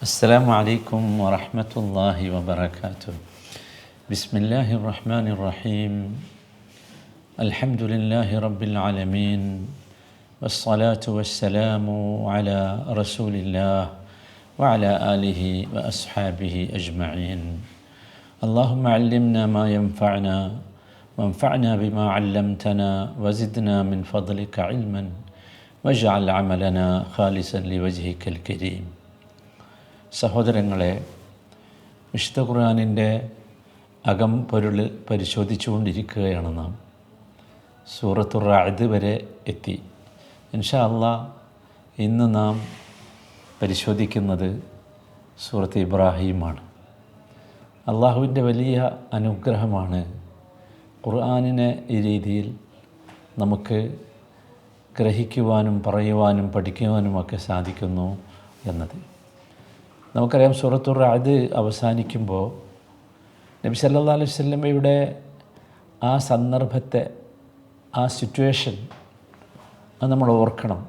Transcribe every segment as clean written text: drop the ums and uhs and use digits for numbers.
السلام عليكم ورحمة الله وبركاته. بسم الله الرحمن الرحيم. الحمد لله رب العالمين، والصلاة والسلام على رسول الله وعلى آله وأصحابه أجمعين. اللهم علمنا ما ينفعنا وانفعنا بما علمتنا وزدنا من فضلك علما واجعل عملنا خالصا لوجهك الكريم. സഹോദരങ്ങളെ, വിശുദ്ധ ഖുർആനിൻ്റെ അകംപൊരുൾ പരിശോധിച്ചുകൊണ്ടിരിക്കുകയാണ് നാം. സൂറത്തുർ റഅദ് വരെ എത്തി. ഇൻഷാ അല്ലാഹ് ഇന്ന് നാം പരിശോധിക്കുന്നത് സൂറത്ത് ഇബ്രാഹീമാണ്. അള്ളാഹുവിൻ്റെ വലിയ അനുഗ്രഹമാണ് ഖുർആനിനെ ഈ രീതിയിൽ നമുക്ക് ഗ്രഹിക്കുവാനും പറയുവാനും പഠിക്കുവാനുമൊക്കെ സാധിക്കുന്നു എന്നത്. നമുക്കറിയാം, സൂറത്തുർ റഅദ് അവസാനിക്കുമ്പോൾ നബി സല്ലല്ലാഹു അലൈഹി വസല്ലമയുടെ ആ സന്ദർഭത്തെ, ആ സിറ്റുവേഷൻ അത് നമ്മൾ ഓർക്കണം.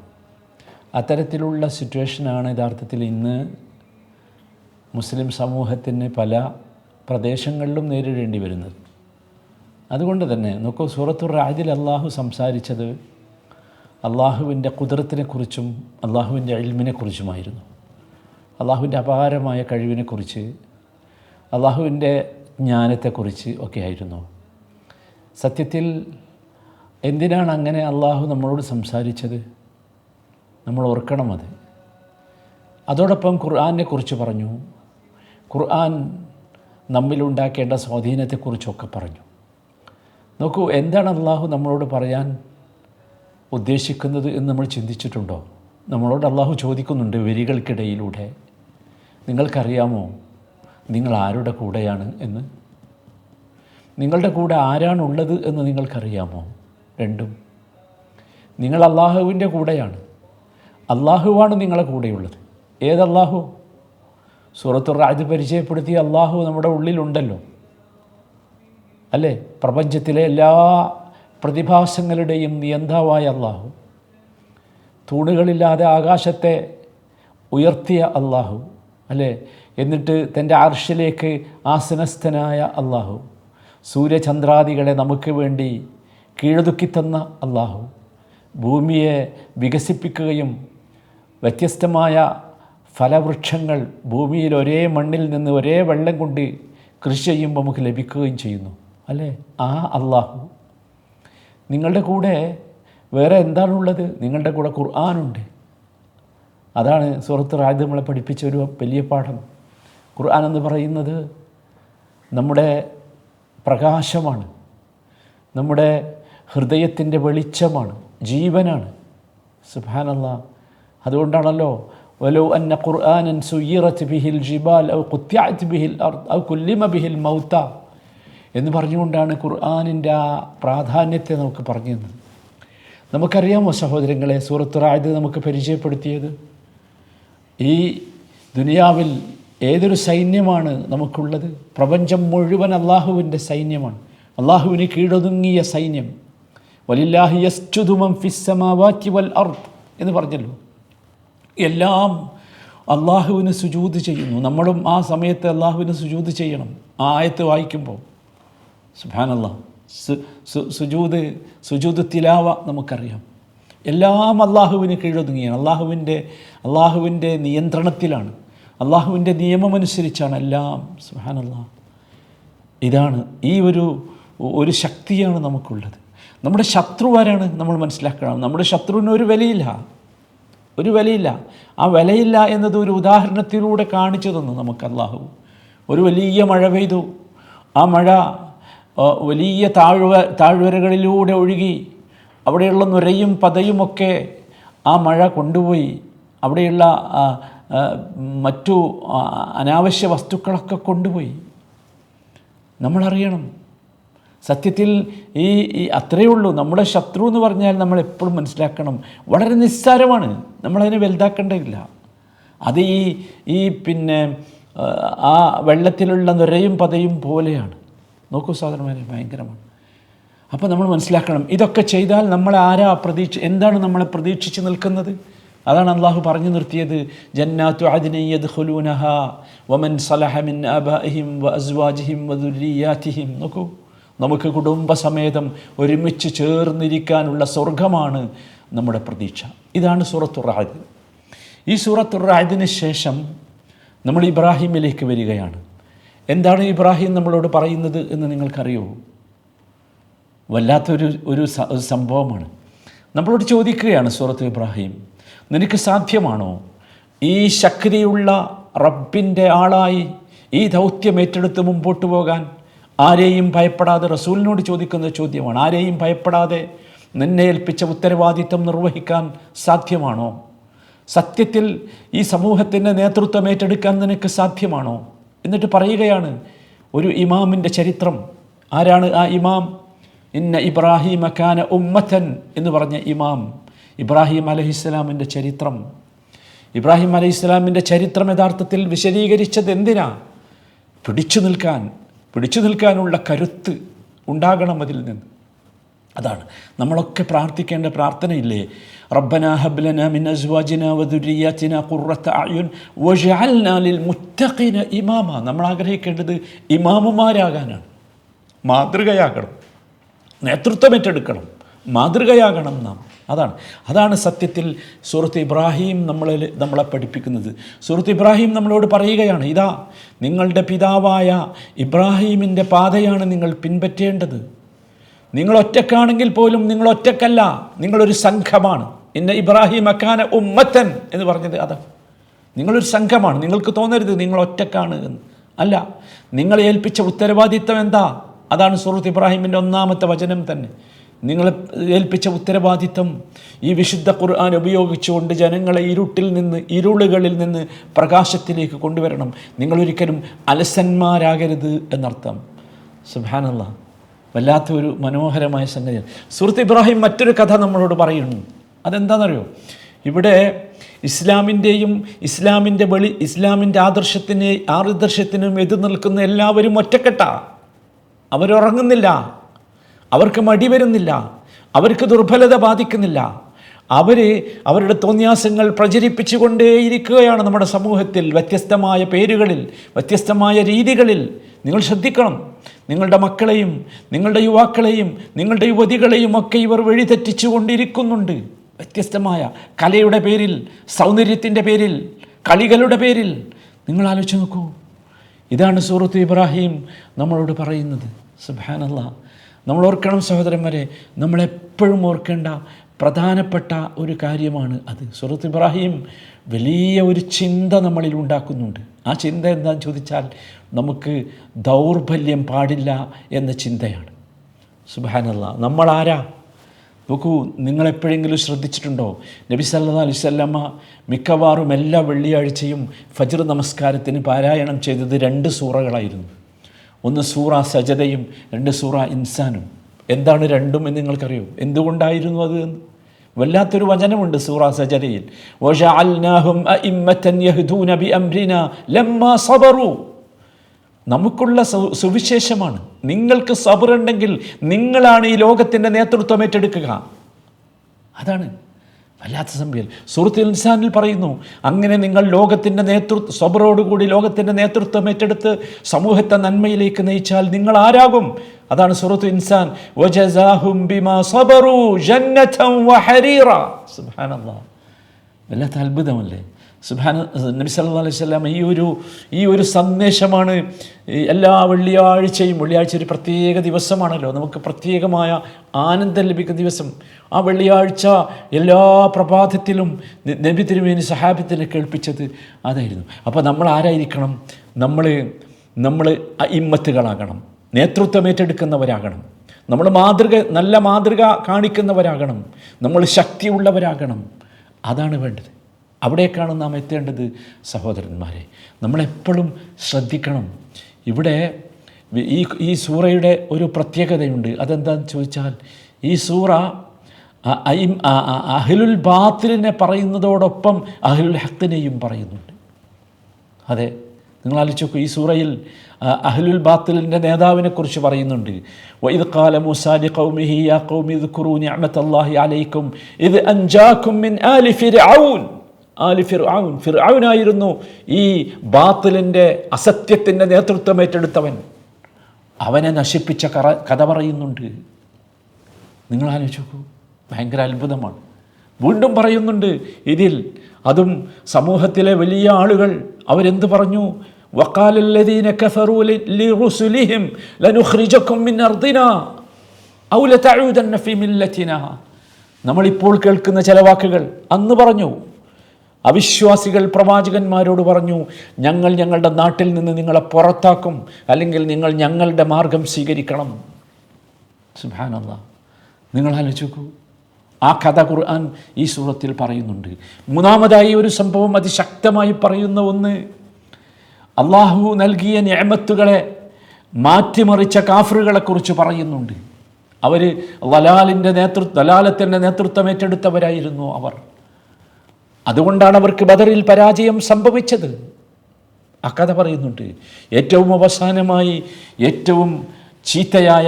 അത്തരത്തിലുള്ള സിറ്റുവേഷനാണ് യഥാർത്ഥത്തിൽ ഇന്ന് മുസ്ലിം സമൂഹത്തിന് പല പ്രദേശങ്ങളിലും നേരിടേണ്ടി വരുന്നത്. അതുകൊണ്ട് തന്നെ നോക്കൂ, സൂറത്തുർ റഅദിൽ അള്ളാഹു സംസാരിച്ചത് അള്ളാഹുവിൻ്റെ ഖുദ്റത്തിനെക്കുറിച്ചും അള്ളാഹുവിൻ്റെ ഇൽമിനെക്കുറിച്ചുമായിരുന്നു. അള്ളാഹുവിൻ്റെ അപാരമായ കഴിവിനെക്കുറിച്ച്, അള്ളാഹുവിൻ്റെ ജ്ഞാനത്തെക്കുറിച്ച് ഒക്കെ ആയിരുന്നു. സത്യത്തിൽ എന്തിനാണ് അങ്ങനെ അള്ളാഹു നമ്മളോട് സംസാരിച്ചത്? നമ്മൾ ഓർക്കണം അത്. അതോടൊപ്പം ഖുർആനെക്കുറിച്ച് പറഞ്ഞു. ഖുർആൻ നമ്മിലുണ്ടാക്കേണ്ട സ്വാധീനത്തെക്കുറിച്ചൊക്കെ പറഞ്ഞു. നോക്കൂ, എന്താണ് അള്ളാഹു നമ്മളോട് പറയാൻ ഉദ്ദേശിക്കുന്നത് എന്ന് നമ്മൾ ചിന്തിച്ചിട്ടുണ്ടോ? നമ്മളോട് അള്ളാഹു ചോദിക്കുന്നുണ്ട് വരികൾക്കിടയിലൂടെ, നിങ്ങൾക്കറിയാമോ നിങ്ങൾ ആരുടെ കൂടെയാണ് എന്ന്? നിങ്ങളുടെ കൂടെ ആരാണുള്ളത് എന്ന് നിങ്ങൾക്കറിയാമോ? രണ്ടും. നിങ്ങൾ അള്ളാഹുവിൻ്റെ കൂടെയാണ്. അള്ളാഹുവാണ് നിങ്ങളെ കൂടെയുള്ളത്. ഏതല്ലാഹു? സൂറത്തുർ റഅദ് പരിചയപ്പെടുത്തിയ അള്ളാഹു നമ്മുടെ ഉള്ളിലുണ്ടല്ലോ, അല്ലേ? പ്രപഞ്ചത്തിലെ എല്ലാ പ്രതിഭാസങ്ങളുടെയും നിയന്താവായ അള്ളാഹു, തൂണുകളില്ലാതെ ആകാശത്തെ ഉയർത്തിയ അള്ളാഹു, അല്ലേ? എന്നിട്ട് തൻ്റെ അർശിലേക്ക് ആസനസ്ഥനായ അള്ളാഹു, സൂര്യചന്ദ്രാദികളെ നമുക്ക് വേണ്ടി കീഴൊതുക്കിത്തന്ന അള്ളാഹു, ഭൂമിയെ വികസിപ്പിക്കുകയും വ്യത്യസ്തമായ ഫലവൃക്ഷങ്ങൾ ഭൂമിയിൽ ഒരേ മണ്ണിൽ നിന്ന് ഒരേ വെള്ളം കൊണ്ട് കൃഷി ചെയ്യുമ്പോൾ നമുക്ക് ലഭിക്കുകയും ചെയ്യുന്നു, അല്ലേ? ആ അള്ളാഹു നിങ്ങളുടെ കൂടെ വേറെ എന്താണുള്ളത്? നിങ്ങളുടെ കൂടെ ഖുർആനുണ്ട്. അതാണ് സൂറത്തുർ റഅദ് നമ്മളെ പഠിപ്പിച്ച ഒരു വലിയ പാഠം. ഖുർആൻ എന്ന് പറയുന്നത് നമ്മുടെ പ്രകാശമാണ്, നമ്മുടെ ഹൃദയത്തിൻ്റെ വെളിച്ചമാണ്, ജീവനാണ്. സുബ്ഹാനല്ലാഹ്. അതുകൊണ്ടാണല്ലോ വലൗ അന്ന ഖുർആനൻ സുയ്യിറത് ബിഹിൽ ജിബാൽ ഔ ഖുത്തിഅത് ബിഹിൽ അർദ് ഔ കുല്ലിമ ബിഹിൽ മൗത എന്ന് പറഞ്ഞുകൊണ്ടാണ് ഖുർആനിൻ്റെ ആ പ്രാധാന്യത്തെ നമുക്ക് പറഞ്ഞു തന്നത്. നമുക്കറിയാമോ സഹോദരങ്ങളെ, സൂറത്തുർ റഅദ് നമുക്ക് പരിചയപ്പെടുത്തിയത് ഈ ദുനിയാവിൽ ഏതൊരു സൈന്യമാണ് നമുക്കുള്ളത്? പ്രപഞ്ചം മുഴുവൻ അള്ളാഹുവിൻ്റെ സൈന്യമാണ്, അള്ളാഹുവിന് കീഴൊതുങ്ങിയ സൈന്യം. വലില്ലാഹി യസ്ജുദു മൻ ഫിസ് സമാവാതി വൽ അർദ് എന്ന് പറഞ്ഞല്ലോ. എല്ലാം അള്ളാഹുവിന് സുജൂദ് ചെയ്യുന്നു. നമ്മളും ആ സമയത്ത് അള്ളാഹുവിന് സുജൂദ് ചെയ്യണം. ആ ആയത്ത് വായിക്കുമ്പോൾ സുബ്ഹാനല്ലാഹ്, സുജൂദ് തിലാവ നമുക്കറിയാം. എല്ലാം അള്ളാഹുവിന് കീഴൊതുങ്ങിയാണ്, അള്ളാഹുവിൻ്റെ നിയന്ത്രണത്തിലാണ്, അള്ളാഹുവിൻ്റെ നിയമമനുസരിച്ചാണ് എല്ലാം. സുബ്ഹാനല്ലാഹ്. ഇതാണ് ഈ ഒരു ശക്തിയാണ് നമുക്കുള്ളത്. നമ്മുടെ ശത്രു ആരാണ് നമ്മൾ മനസ്സിലാക്കണം. നമ്മുടെ ശത്രുവിന് ഒരു വിലയില്ല. ആ വിലയില്ല എന്നത് ഒരു ഉദാഹരണത്തിലൂടെ കാണിച്ചു തന്നു നമുക്ക് അള്ളാഹു. ഒരു വലിയ മഴ പെയ്തു. ആ മഴ വലിയ താഴ്വരകളിലൂടെ ഒഴുകി. അവിടെയുള്ള നുരയും പതയുമൊക്കെ ആ മഴ കൊണ്ടുപോയി. അവിടെയുള്ള മറ്റു അനാവശ്യ വസ്തുക്കളൊക്കെ കൊണ്ടുപോയി. നമ്മളറിയണം, സത്യത്തിൽ ഈ അത്രയേ ഉള്ളൂ. നമ്മുടെ ശത്രു എന്ന് പറഞ്ഞാൽ നമ്മൾ എപ്പോഴും മനസ്സിലാക്കണം, വളരെ നിസ്സാരമാണ്. നമ്മളതിനെ വലുതാക്കേണ്ടതില്ല. അത് ഈ ആ വെള്ളത്തിലുള്ള നുരയും പതയും പോലെയാണ്. നോക്കൂ സഹോദരന്മാരെ, ഭയങ്കരമാണ്. അപ്പോൾ നമ്മൾ മനസ്സിലാക്കണം, ഇതൊക്കെ ചെയ്താൽ നമ്മളെ എന്താണ് നമ്മളെ പ്രതീക്ഷിച്ച് നിൽക്കുന്നത്? അതാണ് അള്ളാഹു പറഞ്ഞു നിർത്തിയത്, ജന്നാത്തു അദ്നി യദ്ഖുലൂനഹാ വമൻ സലഹ മിൻ ആബാഇഹിം വഅസ്വാജിഹിം വദുർരിയാതിഹിം. നോക്കൂ, നമുക്ക് കുടുംബസമേതം ഒരുമിച്ച് ചേർന്നിരിക്കാനുള്ള സ്വർഗമാണ് നമ്മുടെ പ്രതീക്ഷ. ഇതാണ് സൂറത്തുർ റഅദ്. ഈ സൂറത്തുർ റഅദിന് ശേഷം നമ്മൾ ഇബ്രാഹിമിലേക്ക് വരികയാണ്. എന്താണ് ഇബ്രാഹിം നമ്മളോട് പറയുന്നത് എന്ന് നിങ്ങൾക്കറിയോ? വല്ലാത്തൊരു സംഭവമാണ്. നമ്മളോട് ചോദിക്കുകയാണ് സൂറത്ത് ഇബ്രാഹിം, നിനക്ക് സാധ്യമാണോ ഈ ശക്തിയുള്ള റബ്ബിൻ്റെ ആളായി ഈ ദൗത്യം ഏറ്റെടുത്ത് മുമ്പോട്ട് പോകാൻ? ആരെയും ഭയപ്പെടാതെ, റസൂലിനോട് ചോദിക്കുന്ന ചോദ്യമാണ്, ആരെയും ഭയപ്പെടാതെ നിന്നെ ഏൽപ്പിച്ച ഉത്തരവാദിത്വം നിർവഹിക്കാൻ സാധ്യമാണോ? സത്യത്തിൽ ഈ സമൂഹത്തിൻ്റെ നേതൃത്വം ഏറ്റെടുക്കാൻ നിനക്ക് സാധ്യമാണോ? എന്നിട്ട് പറയുകയാണ് ഒരു ഇമാമിൻ്റെ ചരിത്രം. ആരാണ് ആ ഇമാം? ഇന്ന ഇബ്രാഹിമ കാന ഉമ്മത്തൻ എന്ന് പറഞ്ഞ ഇമാം, ഇബ്രാഹിം അലൈഹിസ്സലാമിൻ്റെ ചരിത്രം. ഇബ്രാഹിം അലൈഹിസ്സലാമിൻ്റെ ചരിത്രം യഥാർത്ഥത്തിൽ വിശദീകരിച്ചത് എന്തിനാ? പിടിച്ചു നിൽക്കാനുള്ള കരുത്ത് ഉണ്ടാകണം അതിൽ നിന്ന്. അതാണ് നമ്മളൊക്കെ പ്രാർത്ഥിക്കേണ്ട പ്രാർത്ഥനയില്ലേ? റബ്ബനാ ഹബ് ലനാ മിൻ അസ്വാജിനാ വദുരിയാതിനാ ഖുർറത അയുൻ വജഅൽനാ ലിൽ മുത്തഖീന ഇമാമ. നമ്മൾ ആഗ്രഹിക്കേണ്ടത് ഇമാമുമാരാകാനാണ്, മാതൃകയാകണം, നേതൃത്വം ഏറ്റെടുക്കണം, മാതൃകയാകണം നാം. അതാണ് സത്യത്തിൽ സൂറത്ത് ഇബ്രാഹിം നമ്മളെ പഠിപ്പിക്കുന്നത്. സൂറത്ത് ഇബ്രാഹിം നമ്മളോട് പറയുകയാണ്, ഇതാ നിങ്ങളുടെ പിതാവായ ഇബ്രാഹിമിൻ്റെ പാതയാണ് നിങ്ങൾ പിൻപറ്റേണ്ടത്. നിങ്ങൾ ഒറ്റക്കാണെങ്കിൽ പോലും നിങ്ങൾ ഒറ്റക്കല്ല, നിങ്ങളൊരു സംഘമാണ്. ഇന്ന ഇബ്രാഹിം അക്കാന ഉമ്മത്തൻ എന്ന് പറഞ്ഞത് അതാണ്. നിങ്ങളൊരു സംഘമാണ്. നിങ്ങൾക്ക് തോന്നരുത് നിങ്ങൾ ഒറ്റക്കാണ് എന്ന്. അല്ല, നിങ്ങളെ ഏൽപ്പിച്ച ഉത്തരവാദിത്തം എന്താ? അതാണ് സൂറത്ത് ഇബ്രാഹിമിൻ്റെ 1-ാമത്തെ വചനം തന്നെ. നിങ്ങളെ ഏൽപ്പിച്ച ഉത്തരവാദിത്തം ഈ വിശുദ്ധ ഖുർആൻ ഉപയോഗിച്ചുകൊണ്ട് ജനങ്ങളെ ഇരുളുകളിൽ നിന്ന് പ്രകാശത്തിലേക്ക് കൊണ്ടുവരണം. നിങ്ങളൊരിക്കലും അലസന്മാരാകരുത് എന്നർത്ഥം. സുബ്ഹാനല്ലാഹ്, വല്ലാത്തൊരു മനോഹരമായ സംഗതിയാണ്. സൂറത്ത് ഇബ്രാഹിം മറ്റൊരു കഥ നമ്മളോട് പറയുന്നു. അതെന്താണെന്നറിയോ? ഇവിടെ ഇസ്ലാമിൻ്റെ ആദർശത്തിനും എതിർ നിൽക്കുന്ന എല്ലാവരും ഒറ്റക്കെട്ടാ. അവരുറങ്ങുന്നില്ല, അവർക്ക് മടി വരുന്നില്ല, അവർക്ക് ദുർബലത ബാധിക്കുന്നില്ല. അവരുടെ തോന്നിയാസങ്ങൾ പ്രചരിപ്പിച്ചുകൊണ്ടേയിരിക്കുകയാണ് നമ്മുടെ സമൂഹത്തിൽ, വ്യത്യസ്തമായ പേരുകളിൽ, വ്യത്യസ്തമായ രീതികളിൽ. നിങ്ങൾ ശ്രദ്ധിക്കണം, നിങ്ങളുടെ മക്കളെയും നിങ്ങളുടെ യുവാക്കളെയും നിങ്ങളുടെ യുവതികളെയും ഒക്കെ ഇവർ വഴിതെറ്റിച്ചു കൊണ്ടിരിക്കുന്നുണ്ട്. വ്യത്യസ്തമായ കലയുടെ പേരിൽ, സൗന്ദര്യത്തിൻ്റെ പേരിൽ, കളികളുടെ പേരിൽ. നിങ്ങൾ ആലോചിച്ച് നോക്കൂ. ഇതാണ് സൂറത്ത് ഇബ്രാഹിം നമ്മളോട് പറയുന്നത്. സുബ്ഹാനല്ലാഹ്, നമ്മൾ ഓർക്കണം സഹോദരന്മാരെ, നമ്മളെപ്പോഴും ഓർക്കേണ്ട പ്രധാനപ്പെട്ട ഒരു കാര്യമാണ് അത്. സൂറത്ത് ഇബ്രാഹിം വലിയ ഒരു ചിന്ത നമ്മളിൽ ഉണ്ടാക്കുന്നുണ്ട്. ആ ചിന്ത എന്താണെന്ന് ചോദിച്ചാൽ, നമുക്ക് ദൗർബല്യം പാടില്ല എന്ന ചിന്തയാണ്. സുബ്ഹാനല്ലാഹ്, നമ്മളാരാ? നോക്കൂ, നിങ്ങളെപ്പോഴെങ്കിലും ശ്രദ്ധിച്ചിട്ടുണ്ടോ? നബി സല്ലല്ലാഹു അലൈഹി വസല്ലമ മിക്കവാറും എല്ലാ വെള്ളിയാഴ്ചയും ഫജ്ർ നമസ്കാരത്തിന് പാരായണം ചെയ്തത് 2 സൂറകളായിരുന്നു. ഒന്ന് സൂറ സജദയും 2 സൂറ ഇൻസാനും. എന്താണ് രണ്ടും എന്ന് നിങ്ങൾക്കറിയോ? എന്തുകൊണ്ടായിരുന്നു അത്? വല്ലാത്തൊരു വചനമുണ്ട് സൂറ സജദയിൽ, വജഅൽനാഹും അഇമ്മതൻ യഹ്ദൂന ബിഅംരിനാ ലമ്മാ സബറു. നമുക്കുള്ള സുവിശേഷമാണ്. നിങ്ങൾക്ക് സബറുണ്ടെങ്കിൽ നിങ്ങളാണ് ഈ ലോകത്തിൻ്റെ നേതൃത്വം ഏറ്റെടുക്കുക. അതാണ് വല്ലാത്ത സംഭവം. സൂറത്തുൽ ഇൻസാനിൽ പറയുന്നു, അങ്ങനെ നിങ്ങൾ ലോകത്തിൻ്റെ സബറോടുകൂടി ലോകത്തിൻ്റെ നേതൃത്വം ഏറ്റെടുത്ത് സമൂഹത്തെ നന്മയിലേക്ക് നയിച്ചാൽ നിങ്ങൾ ആരാകും? അതാണ് സൂറത്തുൽ ഇൻസാൻ, വജസാഹും ബിമാ സബറു ജന്നതൻ വഹരീറ. സുബ്ഹാനല്ലാഹ്, വല്ലാത്ത അത്ഭുതമല്ലേ? നബി സല്ലല്ലാഹു അലൈഹി വസല്ലം ഈ ഒരു സന്ദേശമാണ് എല്ലാ വെള്ളിയാഴ്ച ഒരു പ്രത്യേക ദിവസമാണല്ലോ, നമുക്ക് പ്രത്യേകമായ ആനന്ദം ലഭിക്കുന്ന ദിവസം. ആ വെള്ളിയാഴ്ച എല്ലാ പ്രഭാതത്തിലും നബി തിരുമേനി സഹാബത്തിനെ കേൾപ്പിച്ചത് അതായിരുന്നു. അപ്പോൾ നമ്മൾ ആരായിരിക്കണം? നമ്മൾ ഇമ്മത്തുകളാകണം, നേതൃത്വം ഏറ്റെടുക്കുന്നവരാകണം, നമ്മൾ നല്ല മാതൃക കാണിക്കുന്നവരാകണം, നമ്മൾ ശക്തിയുള്ളവരാകണം. അതാണ് വേണ്ടത്. അവിടേക്കാണ് നാം എത്തേണ്ടത് സഹോദരന്മാരെ. നമ്മളെപ്പോഴും ശ്രദ്ധിക്കണം. ഇവിടെ ഈ സൂറയുടെ ഒരു പ്രത്യേകതയുണ്ട്. അതെന്താണെന്ന് ചോദിച്ചാൽ, ഈ സൂറ അഹ്ലുൽ ബാത്തിലിനെ പറയുന്നതോടൊപ്പം അഹ്ലുൽ ഹഖിനെയും പറയുന്നുണ്ട്. അതെ, നിങ്ങൾ ആലോചിച്ച് നോക്കൂ. ഈ സൂറയിൽ അഹ്ലുൽ ബാത്തിലിൻ്റെ നേതാവിനെ കുറിച്ച് പറയുന്നുണ്ട്. വഇദ് ഖാല മൂസാ ലിഖൗമിഹി യാ ഖൗമി ഉദ്കുറൂ നിഅമതല്ലാഹി അലൈക്കും ഇദ് അൻജാകും മിൻ ആലി ഫിർഔൻ ആലി ഫിർഔൻ. ഫിർഔനായിരുന്നു ഈ ബാത്തിലിൻ്റെ അസത്യത്തിൻ്റെ നേതൃത്വം ഏറ്റെടുത്തവൻ. അവനെ നശിപ്പിച്ച കഥ പറയുന്നുണ്ട്. നിങ്ങൾ ആലോചിച്ച് നോക്കൂ, ഭയങ്കര അത്ഭുതമാണ്. വീണ്ടും പറയുന്നുണ്ട് ഇതിൽ, അതും സമൂഹത്തിലെ വലിയ ആളുകൾ അവരെന്ത് പറഞ്ഞു? വഖാലല്ലദീന കഫറൂ ലിറുസുലിഹിം ലനുഖ്രിജകും മിൻ അർദിനാ ഔ ലതഊദന്ന ഫീ മില്ലത്തിനാ. നമ്മളിപ്പോൾ കേൾക്കുന്ന ചില വാക്കുകൾ അന്ന് പറഞ്ഞു. അവിശ്വാസികൾ പ്രവാചകന്മാരോട് പറഞ്ഞു, ഞങ്ങൾ ഞങ്ങളുടെ നാട്ടിൽ നിന്ന് നിങ്ങളെ പുറത്താക്കും, അല്ലെങ്കിൽ നിങ്ങൾ ഞങ്ങളുടെ മാർഗം സ്വീകരിക്കണം. സുബ്ഹാനല്ലാഹ്, നിങ്ങൾ ആലോചിച്ച് നോക്കൂ. ആ കഥ ഖുർആൻ ഈ സൂറത്തിൽ പറയുന്നുണ്ട്. മൂന്നാമതായി ഒരു സംഭവം അതിശക്തമായി പറയുന്ന ഒന്ന്, അള്ളാഹു നൽകിയ നിഅമത്തുകളെ മാറ്റിമറിച്ച കാഫിറുകളെക്കുറിച്ച് പറയുന്നുണ്ട്. അവർ ദലാലത്തിൻ്റെ നേതൃത്വം ഏറ്റെടുത്തവരായിരുന്നു അവർ. അതുകൊണ്ടാണ് അവർക്ക് ബദറിൽ പരാജയം സംഭവിച്ചത്. ആ കഥ പറയുന്നുണ്ട്. ഏറ്റവും അവസാനമായി ഏറ്റവും ചീത്തയായ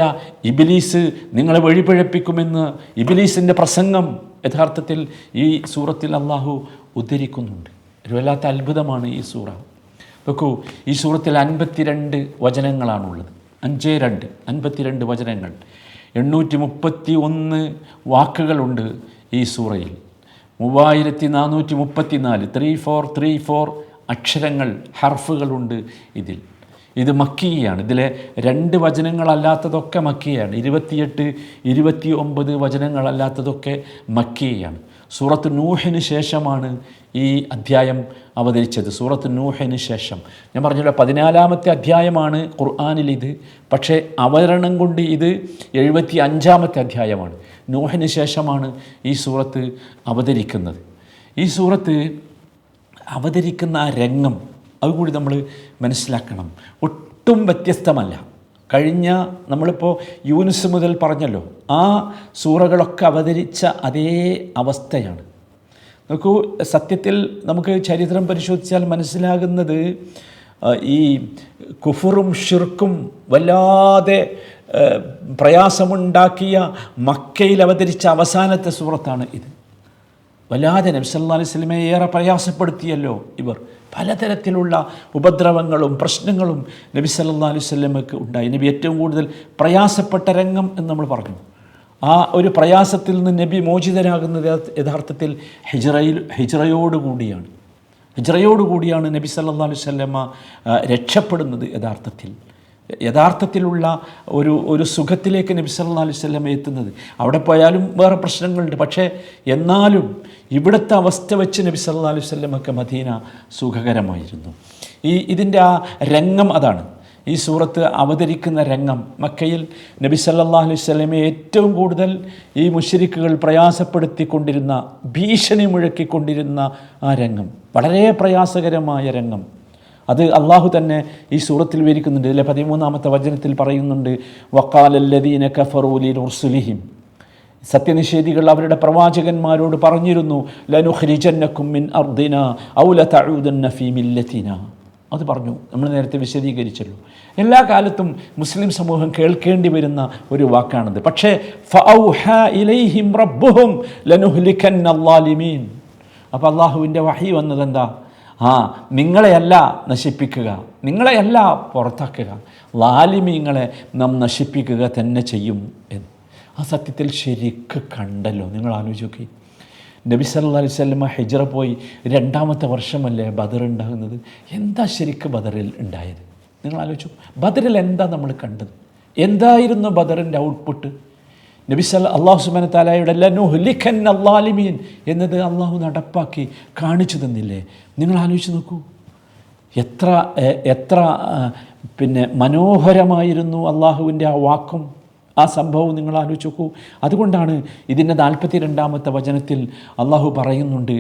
ഇബ്ലീസ് നിങ്ങളെ വഴിപിഴപ്പിക്കുമെന്ന് ഇബ്ലീസിൻ്റെ പ്രസംഗം യഥാർത്ഥത്തിൽ ഈ സൂറത്തിൽ അള്ളാഹു ഉദ്ധരിക്കുന്നുണ്ട്. ഒരു വല്ലാത്ത അത്ഭുതമാണ് ഈ സൂറ. നോക്കൂ, ഈ സൂറത്തിൽ 52 വചനങ്ങളാണുള്ളത്. 52 വചനങ്ങൾ, 831 വാക്കുകളുണ്ട് ഈ സൂറയിൽ. 3434 3434 അക്ഷരങ്ങൾ, ഹർഫുകളുണ്ട് ഇതിൽ. ഇത് മക്കിയാണ്. ഇതിലെ 2 വചനങ്ങളല്ലാത്തതൊക്കെ മക്കിയാണ്. 28, 29 വചനങ്ങളല്ലാത്തതൊക്കെ മക്കിയാണ്. സൂറത്ത് നൂഹിന് ശേഷമാണ് ഈ അധ്യായം അവതരിച്ചത്. സൂറത്ത് നൂഹിന് ശേഷം, ഞാൻ പറഞ്ഞല്ലോ 14-ാമത്തെ അധ്യായമാണ് ഖുർആനിൽ ഇത്. പക്ഷേ അവതരണം കൊണ്ട് ഇത് 75-ാമത്തെ അധ്യായമാണ്. നൂഹിന് ശേഷമാണ് ഈ സൂറത്ത് അവതരിക്കുന്നത്. ഈ സൂറത്ത് അവതരിക്കുന്ന ആ രംഗം അതുകൂടി നമ്മൾ മനസ്സിലാക്കണം. ഒട്ടും വ്യത്യസ്തമല്ല. കഴിഞ്ഞ നമ്മളിപ്പോൾ യൂനുസ് മുതൽ പറഞ്ഞല്ലോ, ആ സൂറകളൊക്കെ അവതരിച്ച അതേ അവസ്ഥയാണ്. നോക്കൂ, സത്യത്തിൽ നമുക്ക് ചരിത്രം പരിശോധിച്ചാൽ മനസ്സിലാകുന്നത് ഈ കുഫറും ഷിർക്കും വല്ലാതെ പ്രയാസമുണ്ടാക്കിയ മക്കയിൽ അവതരിച്ച അവസാനത്തെ സൂറത്താണ് ഇത്. വല്ലാതെ നബി സല്ലല്ലാഹു അലൈഹി വസല്ലമയെ ഏറെ പ്രയാസപ്പെടുത്തിയല്ലോ ഇവർ. പലതരത്തിലുള്ള ഉപദ്രവങ്ങളും പ്രശ്നങ്ങളും നബി സല്ലല്ലാഹു അലൈഹി വസല്ലമയ്ക്ക് ഉണ്ടായി. നബി ഏറ്റവും കൂടുതൽ പ്രയാസപ്പെട്ട രംഗം എന്ന് നമ്മൾ പറഞ്ഞു. ആ ഒരു പ്രയാസത്തിൽ നിന്ന് നബി മോചിതരാകുന്നത് യഥാർത്ഥത്തിൽ ഹിജ്റയോടുകൂടിയാണ് നബി സല്ലല്ലാഹു അലൈഹി വസല്ലമ രക്ഷപ്പെടുന്നത്. യഥാർത്ഥത്തിലുള്ള ഒരു സുഖത്തിലേക്ക് നബി സല്ലല്ലാഹു അലൈഹി വസല്ലമ എത്തുന്നത്. അവിടെ പോയാലും വേറെ പ്രശ്നങ്ങളുണ്ട്, പക്ഷേ എന്നാലും ഇവിടുത്തെ അവസ്ഥ വെച്ച് നബി സല്ലല്ലാഹു അലൈഹി വസല്ലമക്ക് മദീന സുഖകരമായിരുന്നു. ഇതിൻ്റെ ആ രംഗം അതാണ്. ഈ സൂറത്ത് അവതരിക്കുന്ന രംഗം മക്കയിൽ നബി സല്ലല്ലാഹു അലൈഹി വസല്ലമയെ ഏറ്റവും കൂടുതൽ ഈ മുശ്രിക്കുകൾ പ്രയാസപ്പെടുത്തിക്കൊണ്ടിരുന്ന, ഭീഷണി മുഴക്കിക്കൊണ്ടിരുന്ന ആ രംഗം, വളരെ പ്രയാസകരമായ രംഗം, അത് അള്ളാഹു തന്നെ ഈ സൂറത്തിൽ വിവരിക്കുന്നുണ്ട്. ഇതിലെ 13-ാമത്തെ വചനത്തിൽ പറയുന്നുണ്ട്, വഖാലല്ലദീന കഫറൂ ലിറുസുലിഹിം, സത്യനിഷേധികൾ അവരുടെ പ്രവാചകന്മാരോട് പറഞ്ഞിരുന്നു, ലനുഖ്രിജന്നകും മിൻ അർദിനാ ഔ ലതഊദന്ന ഫീ മില്ലത്തിനാ. അത് പറഞ്ഞു, നമ്മൾ നേരത്തെ വിശദീകരിച്ചല്ലോ. എല്ലാ കാലത്തും മുസ്ലിം സമൂഹം കേൾക്കേണ്ടി വരുന്ന ഒരു വാക്കാണത്. പക്ഷേ ഫഔഹാ ഇലൈഹിം റബ്ബുഹും ലനുഹ്ലികന്ന അല്ലാലിമീൻ. അപ്പോൾ അള്ളാഹുവിൻ്റെ വഹി വന്നതെന്താ? നിങ്ങളെയല്ല നശിപ്പിക്കുക, നിങ്ങളെയല്ല പുറത്താക്കുക, ലാലിമീങ്ങളെ നാം നശിപ്പിക്കുക തന്നെ ചെയ്യും എന്ന്. ആ സത്യത്തിൽ ശരിക്ക് കണ്ടല്ലോ. നിങ്ങൾ ആലോചിച്ച് നോക്കി, നബി സല്ലല്ലാഹു അലൈഹി വസല്ലമ ഹിജ്റ പോയി 2-ാമത്തെ വർഷമല്ലേ ബദർ ഉണ്ടാകുന്നത്. എന്താ ശരിക്ക് ബദറിൽ ഉണ്ടായത്? നിങ്ങൾ ആലോചിച്ചു. ബദറിൽ എന്താ നമ്മൾ കണ്ടത്? എന്തായിരുന്നു ബദറിൻ്റെ ഔട്ട്പുട്ട്? അല്ലാഹു സുബ്ഹാനഹു വ തആലയുടെ ലനുഹ്ലികന്ന അല്ലാലിമീൻ എന്നത് അള്ളാഹു നടപ്പാക്കി കാണിച്ചു തന്നില്ലേ? നിങ്ങൾ ആലോചിച്ച് നോക്കൂ, എത്ര മനോഹരമായിരുന്നു അള്ളാഹുവിൻ്റെ ആ വാക്കും ആ സംഭവം. നിങ്ങൾ ആലോചിച്ച് നോക്കൂ. അതുകൊണ്ടാണ് ഇതിൻ്റെ 42-ാമത്തെ വചനത്തിൽ അള്ളാഹു പറയുന്നുണ്ട്,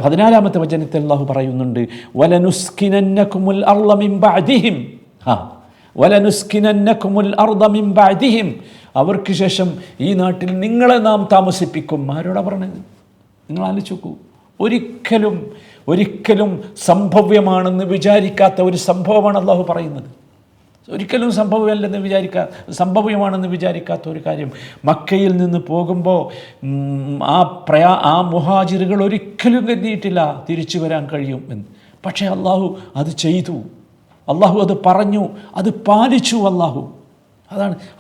14-ാമത്തെ വചനത്തിൽ അള്ളാഹു പറയുന്നുണ്ട്, വലനുസ്കിനന്നകുമുൽ അർള മിൻ ബഅദിഹിം, വലനുസ്കിനന്നകുമുൽ അർള മിൻ ബഅദിഹിം, അവർക്ക് ശേഷം ഈ നാട്ടിൽ നിങ്ങളെ നാം താമസിപ്പിക്കും. ആരോടാ പറഞ്ഞത്? നിങ്ങൾ ആലോചിച്ച് നോക്കൂ. ഒരിക്കലും സംഭവ്യമാണെന്ന് വിചാരിക്കാത്ത ഒരു സംഭവമാണ് അള്ളാഹു പറയുന്നത്. ഒരിക്കലും സംഭവ്യമാണെന്ന് വിചാരിക്കാത്ത ഒരു കാര്യം. മക്കയിൽ നിന്ന് പോകുമ്പോൾ ആ മുഹാജിറുകൾ ഒരിക്കലും കരുതിയിട്ടില്ല തിരിച്ചു വരാൻ കഴിയും എന്ന്. പക്ഷേ അള്ളാഹു അത് ചെയ്തു, അള്ളാഹു അത് പറഞ്ഞു, അത് പാലിച്ചു അള്ളാഹു.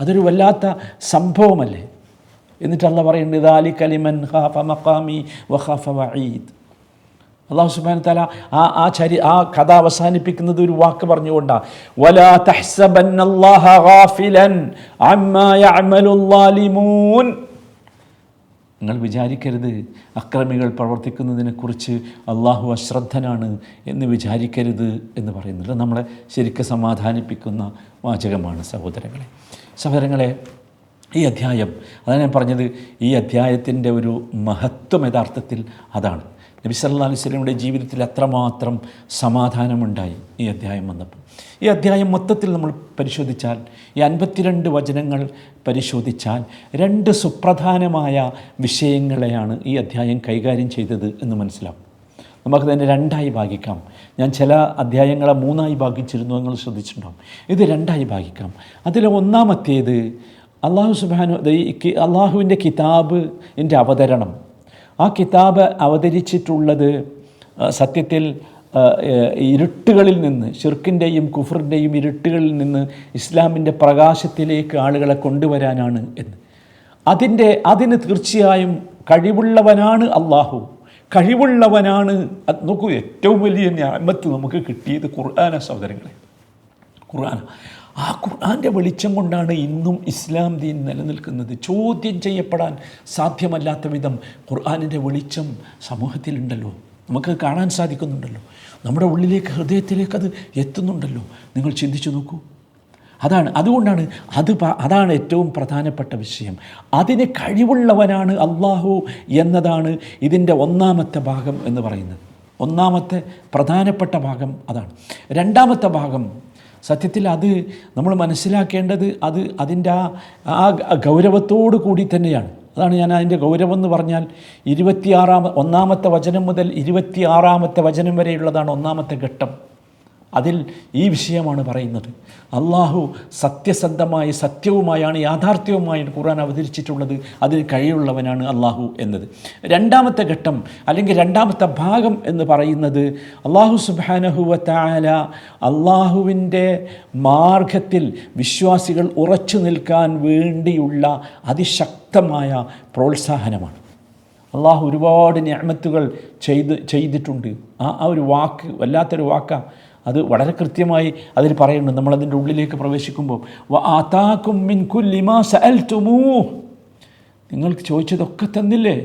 അതൊരു വല്ലാത്ത സംഭവമല്ലേ. എന്നിട്ട് അള്ളാഹ് പറയുന്നത് ദാലിക ലിമൻ ഖാഫ മഖാമി വഖാഫ വഈദ്. അള്ളാഹു സുബ്ഹാനഹു വ തആല ആ കഥ അവസാനിപ്പിക്കുന്നത് ഒരു വാക്ക് പറഞ്ഞുകൊണ്ടാണ്, വലാ തഹ്സബന്നല്ലാഹ ഗാഫിലൻ അമ്മാ യഅമലുൽ ളാലിമൂൻ. നിങ്ങൾ വിചാരിക്കരുത് അക്രമികൾ പ്രവർത്തിക്കുന്നതിനെക്കുറിച്ച് അള്ളാഹു അശ്രദ്ധനാണ് എന്ന് വിചാരിക്കരുത് എന്ന് പറയുന്നത് നമ്മളെ ശരിക്കും സമാധാനിപ്പിക്കുന്ന വാചകമാണ്. സഹോദരങ്ങളെ, ഈ അധ്യായം, അതാണ് ഞാൻ പറഞ്ഞത്, ഈ അധ്യായത്തിൻ്റെ ഒരു മഹത്വം യഥാർത്ഥത്തിൽ അതാണ്. നബി സല്ലല്ലാഹു അലൈഹി വസല്ലമയുടെ ജീവിതത്തിൽ അത്രമാത്രം സമാധാനമുണ്ടായി ഈ അധ്യായം വന്നപ്പോൾ. ഈ അധ്യായം മൊത്തത്തിൽ നമ്മൾ പരിശോധിച്ചാൽ, ഈ 52 വചനങ്ങൾ പരിശോധിച്ചാൽ 2 സുപ്രധാനമായ വിഷയങ്ങളെയാണ് ഈ അധ്യായം കൈകാര്യം ചെയ്തത് എന്ന് മനസ്സിലാവും. നമുക്ക് തന്നെ 2ആയി ഭാഗിക്കാം. ഞാൻ ചില അധ്യായങ്ങളെ 3ആയി ഭാഗിച്ചിരുന്നു, നിങ്ങൾ ശ്രദ്ധിച്ചിട്ടുണ്ടാകും. ഇത് 2ആയി ഭാഗിക്കാം. അതിൽ ഒന്നാമത്തേത് അള്ളാഹുവിൻ്റെ കിതാബിൻ്റെ അവതരണം. ആ കിതാബ് അവതരിച്ചിട്ടുള്ളത് സത്യത്തിൽ ഇരുട്ടുകളിൽ നിന്ന്, ശിർക്കിൻ്റെയും കുഫറിൻ്റെയും ഇരുട്ടുകളിൽ നിന്ന് ഇസ്ലാമിൻ്റെ പ്രകാശത്തിലേക്ക് ആളുകളെ കൊണ്ടുവരാനാണ് എന്ന്. അതിന് തീർച്ചയായും കഴിവുള്ളവനാണ് അള്ളാഹു, കഴിവുള്ളവനാണ്. അത് നോക്കൂ, ഏറ്റവും വലിയ നിഅമത്ത് നമുക്ക് കിട്ടിയത് ഖുർആന സഹോദരങ്ങളെ, ഖുർആന. ആ ഖുർആൻ്റെ വെളിച്ചം കൊണ്ടാണ് ഇന്നും ഇസ്ലാം ദീൻ നിലനിൽക്കുന്നത്. ചോദ്യം ചെയ്യപ്പെടാൻ സാധ്യമല്ലാത്ത വിധം ഖുർആനിൻ്റെ വെളിച്ചം സമൂഹത്തിലുണ്ടല്ലോ, നമുക്ക് കാണാൻ സാധിക്കുന്നുണ്ടല്ലോ, നമ്മുടെ ഉള്ളിലേക്ക്, ഹൃദയത്തിലേക്ക് അത് എത്തുന്നുണ്ടല്ലോ. നിങ്ങൾ ചിന്തിച്ചു നോക്കൂ. അതാണ് ഏറ്റവും പ്രധാനപ്പെട്ട വിഷയം. അതിന് കഴിവുള്ളവനാണ് അള്ളാഹു എന്നതാണ് ഇതിൻ്റെ ഒന്നാമത്തെ ഭാഗം എന്ന് പറയുന്നത്. ഒന്നാമത്തെ പ്രധാനപ്പെട്ട ഭാഗം അതാണ്. രണ്ടാമത്തെ ഭാഗം സത്യത്തിൽ അത് നമ്മൾ മനസ്സിലാക്കേണ്ടത് അതിൻ്റെ ആ ഗൗരവത്തോടു കൂടി തന്നെയാണ്. അതാണ് ഞാൻ അതിൻ്റെ ഗൗരവം എന്ന് പറഞ്ഞാൽ 1-ാമത്തെ വചനം മുതൽ 26-ാമത്തെ വചനം വരെയുള്ളതാണ് ഒന്നാമത്തെ ഘട്ടം. അതിൽ ഈ വിഷയമാണ് പറയുന്നത്. അള്ളാഹു സത്യസന്ധമായി, സത്യവുമായാണ്, യാഥാർത്ഥ്യവുമായാണ് ഖുർആൻ അവതരിച്ചിട്ടുള്ളത്. അതിന് കഴിവുള്ളവനാണ് അള്ളാഹു എന്നത്. രണ്ടാമത്തെ ഘട്ടം അല്ലെങ്കിൽ രണ്ടാമത്തെ ഭാഗം എന്ന് പറയുന്നത് അള്ളാഹു സുബ്ഹാനഹു വ തആല അള്ളാഹുവിൻ്റെ മാർഗത്തിൽ വിശ്വാസികൾ ഉറച്ചു നിൽക്കാൻ വേണ്ടിയുള്ള അതിശക്തമായ പ്രോത്സാഹനമാണ്. അള്ളാഹു ഒരുപാട് നിഅമത്തുകൾ ചെയ്തിട്ടുണ്ട്. ആ ഒരു വാക്ക് വല്ലാത്തൊരു വാക്കാണ്. അത് വളരെ കൃത്യമായി അതിൽ പറയുന്നുണ്ട്. നമ്മളതിൻ്റെ ഉള്ളിലേക്ക് പ്രവേശിക്കുമ്പോൾ വആതാകും മിൻ കുല്ലി മാ സഅൽതുമൂഹ്, നിങ്ങൾക്ക് ചോദിച്ചതൊക്കെ തന്നില്ലേ.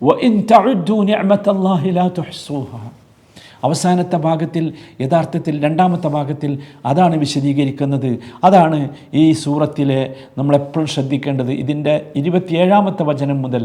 വഇൻ തഉദ്ദു നിഅമതല്ലാഹി ലാ തുഹ്സൂഹാ. അവസാനത്തെ ഭാഗത്തിൽ, യഥാർത്ഥത്തിൽ രണ്ടാമത്തെ ഭാഗത്തിൽ അതാണ് വിശദീകരിക്കുന്നത്. അതാണ് ഈ സൂറത്തിലെ നമ്മളെപ്പോഴും ശ്രദ്ധിക്കേണ്ടത്. ഇതിൻ്റെ 27-ാമത്തെ വചനം മുതൽ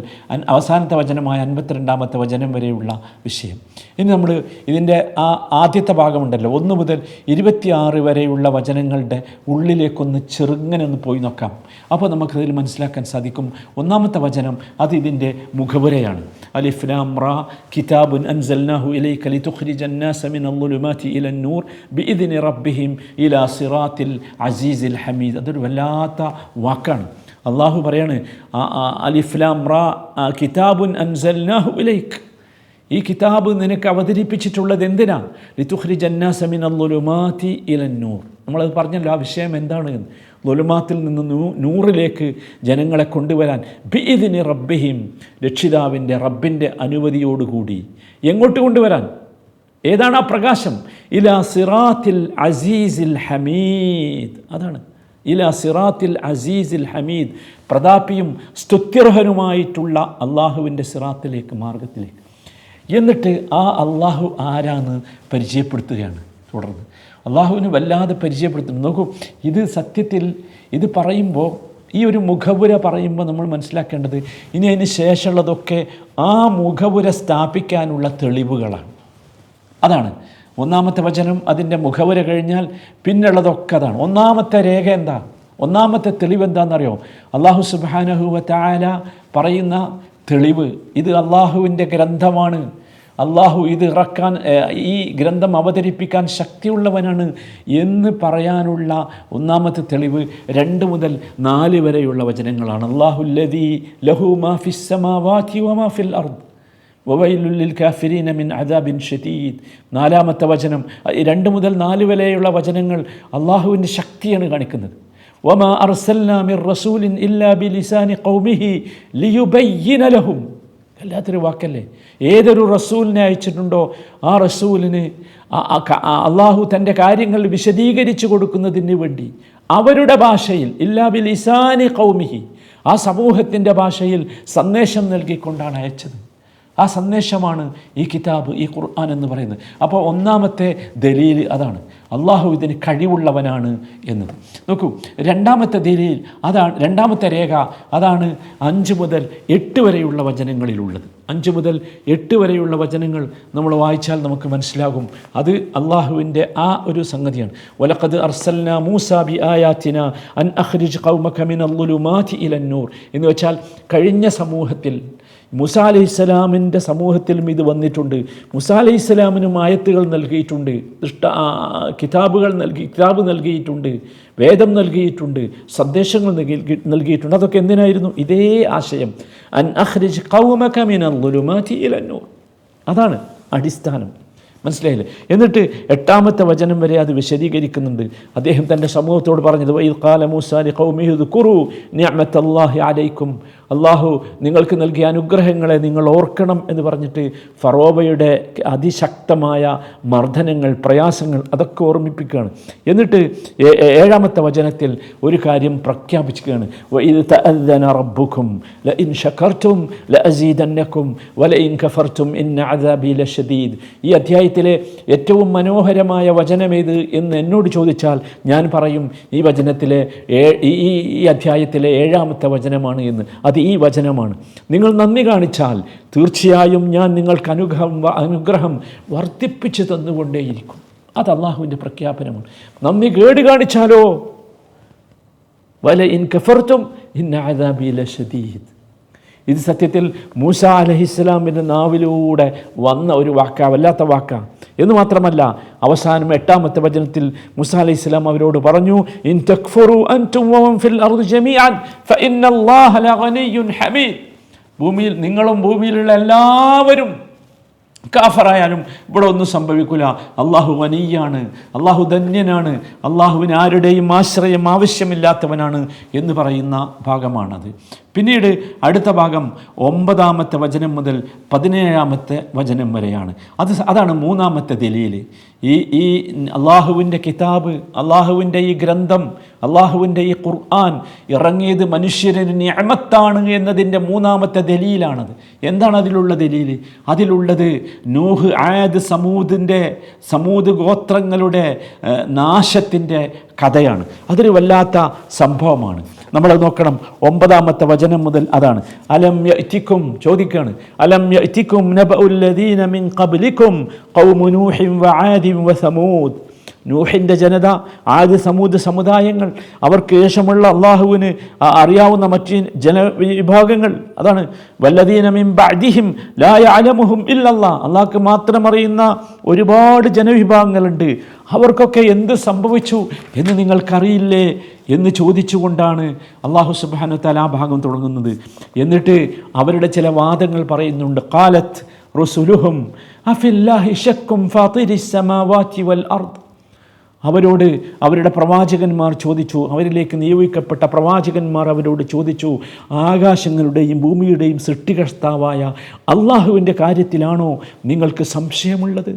അവസാനത്തെ വചനമായ 52-ാമത്തെ വചനം വരെയുള്ള വിഷയം. ഇനി നമ്മൾ ഇതിൻ്റെ ആ ആദ്യത്തെ ഭാഗമുണ്ടല്ലോ, 1 മുതൽ 26 വരെയുള്ള വചനങ്ങളുടെ ഉള്ളിലേക്കൊന്ന് ചെറുങ്ങനെ ഒന്ന് പോയി നോക്കാം. അപ്പോൾ നമുക്കതിൽ മനസ്സിലാക്കാൻ സാധിക്കും. ഒന്നാമത്തെ വചനം അത് ഇതിൻ്റെ മുഖവുരയാണ്. അലിഫ് ലാം റാ കിതാബുൻ അൻസൽനാഹു ഇലൈക ലിതുഖ്രിജ الناس من الظلمات إلى النور بإذن ربهم إلى صراط العزيز الحميد. അതൊരു വല്ലാത്ത വാക്കാണ്. അള്ളാഹു പറയാണ് അലിഫ് ലാം റാ കിതാബുൻ അൻസൽനാഹു ഇലൈക, ഈ കിതാബ് നിനക്ക് അവതരിപ്പിച്ചിട്ടുള്ളത് എന്തിനാ? ലിതുഖ്രിജ الناس من الظلمات إلى النور. നമ്മളത് പറഞ്ഞല്ലോ, ആ വിഷയം എന്താണ് എന്ന്. ളുലുമാത്തിൽ നിന്ന് നൂറിലേക്ക് ജനങ്ങളെ കൊണ്ടുവരാൻ ബിഇദ്നി റബ്ബിഹിം, രക്ഷിതാവിൻ്റെ റബ്ബിൻ്റെ അനുമതിയോടുകൂടി. എങ്ങോട്ട് കൊണ്ടുവരാൻ? ഏതാണ് ആ പ്രകാശം? ഇലാ സിറാത്തിൽ അസീസിൽ ഹമീദ്. അതാണ് ഇലാ സിറാത്തിൽ അസീസിൽ ഹമീദ്, പ്രതാപിയും സ്തുത്യർഹനുമായിട്ടുള്ള അള്ളാഹുവിൻ്റെ സിറാത്തിലേക്ക്, മാർഗത്തിലേക്ക്. എന്നിട്ട് ആ അള്ളാഹു ആരാന്ന് പരിചയപ്പെടുത്തുകയാണ്. തുടർന്ന് അള്ളാഹുവിന് വല്ലാതെ പരിചയപ്പെടുത്തുന്നു. നോക്കൂ, ഇത് സത്യത്തിൽ ഇത് പറയുമ്പോൾ, ഈ ഒരു മുഖവുര പറയുമ്പോൾ നമ്മൾ മനസ്സിലാക്കേണ്ടത് ഇനി അതിന് ശേഷമുള്ളതൊക്കെ ആ മുഖവുര സ്ഥാപിക്കാനുള്ള തെളിവുകളാണ്. അതാണ് ഒന്നാമത്തെ വചനം. അതിൻ്റെ മുഖവുര കഴിഞ്ഞാൽ പിന്നുള്ളതൊക്കെ അതാണ്. ഒന്നാമത്തെ രേഖ എന്താ? ഒന്നാമത്തെ തെളിവ് എന്താണെന്നറിയോ? അള്ളാഹു സുബ്ഹാനഹു വ തആല പറയുന്ന തെളിവ്, ഇത് അള്ളാഹുവിൻ്റെ ഗ്രന്ഥമാണ്, അള്ളാഹു ഇത് ഇറക്കാൻ, ഈ ഗ്രന്ഥം അവതരിപ്പിക്കാൻ ശക്തിയുള്ളവനാണ് എന്ന് പറയാനുള്ള ഒന്നാമത്തെ തെളിവ് 2 മുതൽ 4 വരെയുള്ള വചനങ്ങളാണ്. അല്ലാഹുല്ലദീ ലഹു മാ ഫിസ് സമാവാതി വമാ ഫിൽ അർദ് വവൈലുൽ ലിൽ കാഫിരീന മിൻ അദാബിൻ ഷദീദ്. 4-ാമത്തെ വചനം, 2 മുതൽ 4 വരെയുള്ള വചനങ്ങൾ അള്ളാഹുവിൻ്റെ ശക്തിയാണ് കാണിക്കുന്നത്. വമാ അർസൽനാ മിർ റസൂലിൻ ഇല്ലാ ബിലിസാനി ഖൗമിഹി ലിയുബയ്യിന ലഹും. വല്ലാത്തൊരു വാക്കല്ലേ. ഏതൊരു റസൂലിനെ അയച്ചിട്ടുണ്ടോ ആ റസൂലിന് അള്ളാഹു തൻ്റെ കാര്യങ്ങൾ വിശദീകരിച്ചു കൊടുക്കുന്നതിന് വേണ്ടി അവരുടെ ഭാഷയിൽ, ഇല്ലാ ബിലിസാനി ഖൗമിഹി, ആ സമൂഹത്തിൻ്റെ ഭാഷയിൽ സന്ദേശം നൽകിക്കൊണ്ടാണ് അയച്ചത്. ആ സന്ദേശമാണ് ഈ കിതാബ്, ഈ ഖുർആൻ എന്ന് പറയുന്നത്. അപ്പോൾ ഒന്നാമത്തെ ദലീൽ അതാണ്, അള്ളാഹു ഇതിന് കഴിവുള്ളവനാണ് എന്നത്. നോക്കൂ, 2-ാമത്തെ ദലീൽ അതാണ്, 2-ാമത്തെ രേഖ അതാണ് 5 മുതൽ 8 വരെയുള്ള വചനങ്ങളിലുള്ളത്. 5 മുതൽ 8 വരെയുള്ള വചനങ്ങൾ നമ്മൾ വായിച്ചാൽ നമുക്ക് മനസ്സിലാകും. അത് അള്ളാഹുവിൻ്റെ ആ ഒരു സംഗതിയാണ്. വലഖദ് അർസൽനാ മൂസാ ബി ആയാതിനാ അൻ അഖ്രിജ് ഖൗമക മിനൽ ളുലുമാതി ഇലൻ നൂർ എന്ന് വെച്ചാൽ കഴിഞ്ഞ സമൂഹത്തിൽ മൂസാ അലൈഹിസ്സലാമിൻ്റെ സമൂഹത്തിലും ഇത് വന്നിട്ടുണ്ട്. മൂസാ അലൈഹിസ്സലാമിനും ആയത്തുകൾ നൽകിയിട്ടുണ്ട്, കിതാബ് നൽകിയിട്ടുണ്ട്, വേദം നൽകിയിട്ടുണ്ട്, സന്ദേശങ്ങൾ നൽകിയിട്ടുണ്ട്. അതൊക്കെ എന്തിനായിരുന്നു? ഇതേ ആശയം, അൻ അഖ്രിജ് ഖൗമക മിനൽ ളുലുമാതി ഇലൻ നൂർ. അതാണ് അടിസ്ഥാനം. മനസ്സിലായില്ലേ? എന്നിട്ട് 8-ാമത്തെ വചനം വരെ അത് വിശദീകരിക്കുന്നുണ്ട്. അദ്ദേഹം തൻ്റെ സമൂഹത്തോട് പറഞ്ഞത്, വഇദ് ഖാല മൂസാ ലിഖൗമിഹി ഉദ്കുറൂ നിഅമത്തല്ലാഹി അലൈക്കും, അള്ളാഹു നിങ്ങൾക്ക് നൽകിയ അനുഗ്രഹങ്ങളെ നിങ്ങൾ ഓർക്കണം എന്ന് പറഞ്ഞിട്ട് ഫറോവയുടെ അതിശക്തമായ മർദ്ദനങ്ങൾ, പ്രയാസങ്ങൾ അതൊക്കെ ഓർമ്മിപ്പിക്കുകയാണ്. എന്നിട്ട് 7-ാമത്തെ വചനത്തിൽ ഒരു കാര്യം പ്രഖ്യാപിക്കുകയാണ്, വഇദ് തഅദ്ദന റബ്ബുക്കും ലഇൻ ശകർതും ലഅസീദന്നകും വലഇൻ കഫർതും ഇന്ന അദാബി ലശദീദ്. ഈ അധ്യായത്തിലെ ഏറ്റവും മനോഹരമായ വചനമേത് എന്ന് എന്നോട് ചോദിച്ചാൽ ഞാൻ പറയും ഈ വചനത്തിലെ ഈ അധ്യായത്തിലെ 7-ാമത്തെ വചനമാണ് എന്ന്. അത് ഈ വചനമാണ്. നിങ്ങൾ നന്ദി കാണിച്ചാൽ തീർച്ചയായും ഞാൻ നിങ്ങൾക്ക് അനുഗ്രഹം വർദ്ധിപ്പിച്ചു തന്നുകൊണ്ടേയിരിക്കും. അത് അള്ളാഹുവിൻ്റെ പ്രഖ്യാപനമാണ്. നന്ദി കേട് കാണിച്ചാലോ വല ഇൻ കഫർതും ഇന്ന അദാബി ലശദീദ്. ഇത് സത്യത്തിൽ മൂസാ അലൈഹിസ്സലാമിൻ്റെ നാവിലൂടെ വന്ന ഒരു വാക്കാണ്, വല്ലാത്ത വാക്കാണ് എന്ന് മാത്രമല്ല, അവസാനം 8-ാമത്തെ വചനത്തിൽ മൂസാ അലൈഹിസ്സലാം അവരോട് പറഞ്ഞു, ഇൻ തക്ഫുറു അൻതും വമൻ ഫിൽ അർദി ജമീഅൻ ഫഇന്നല്ലാഹ ലഗനിയ്യുൻ ഹമീദ്. ഭൂമിയിൽ നിങ്ങളും ഭൂമിയിലുള്ള എല്ലാവരും കാഫറായാലും ഇവിടെ ഒന്നും സംഭവിക്കില്ല. അള്ളാഹു ഗനിയാണ്, അള്ളാഹു ധന്യനാണ്, അള്ളാഹുവിന് ആരുടെയും ആശ്രയം ആവശ്യമില്ലാത്തവനാണ് എന്ന് പറയുന്ന ഭാഗമാണത്. പിന്നീട് അടുത്ത ഭാഗം 9-ാമത്തെ വചനം മുതൽ 17-ാമത്തെ വചനം വരെയാണ്. അതാണ് 3-ാമത്തെ ദലീൽ. ഈ അള്ളാഹുവിൻ്റെ കിതാബ്, അള്ളാഹുവിൻ്റെ ഈ ഗ്രന്ഥം, അള്ളാഹുവിൻ്റെ ഈ ഖുർആൻ ഇറങ്ങിയത് മനുഷ്യരിന് നിഅമത്താണ് എന്നതിൻ്റെ 3-ാമത്തെ ദലീലാണത്. എന്താണ് അതിലുള്ള ദലീൽ? അതിലുള്ളത് നൂഹ്, ആദ്, സമൂദ് ഗോത്രങ്ങളുടെ നാശത്തിൻ്റെ കഥയാണ്. അതൊരു വല്ലാത്ത സംഭവമാണ്. നമ്മൾ നോക്കണം, 9-ാമത്തെ വചനം മുതൽ അതാണ്. അലം യഅതികും, ചോദിക്കുകയാണ്, അലം യഅതികും നബഉൽ ലദീന മിൻ ഖബ്ലികും ഖൗമു നൂഹിൻ വആദിൻ വസമൂദ്. നൂഹിൻ്റെ ജനത, ആദ്, സമൂദ് സമുദായങ്ങൾ, അവർക്ക് ശേഷമുള്ള അള്ളാഹുവിന് അറിയാവുന്ന മറ്റ് ജനവിഭാഗങ്ങൾ, അതാണ് വല്ലദീന മിൻ ബഅദിഹിം ലാ യഅലമുഹും ഇല്ലല്ലാഹ്. അള്ളാഹ്ക്ക് മാത്രം അറിയുന്ന ഒരുപാട് ജനവിഭാഗങ്ങളുണ്ട്. അവർക്കൊക്കെ എന്ത് സംഭവിച്ചു എന്ന് നിങ്ങൾക്കറിയില്ലേ എന്ന് ചോദിച്ചുകൊണ്ടാണ് അള്ളാഹു സുബ്ഹാനഹു വ തആല ആ ഭാഗം തുടങ്ങുന്നത്. എന്നിട്ട് അവരുടെ ചില വാദങ്ങൾ പറയുന്നുണ്ട്. ഖാലത്ത് റുസുലുഹും അഫില്ലാഹി ശക്കും ഫാത്തിരിസ് സമാവാതി വൽ അർദ്. അവരോട് അവരുടെ പ്രവാചകന്മാർ ചോദിച്ചു, അവരിലേക്ക് നിയോഗിക്കപ്പെട്ട പ്രവാചകന്മാർ അവരോട് ചോദിച്ചു, ആകാശങ്ങളുടെയും ഭൂമിയുടെയും സൃഷ്ടികർത്താവായ അള്ളാഹുവിൻ്റെ കാര്യത്തിലാണോ നിങ്ങൾക്ക് സംശയമുള്ളത്?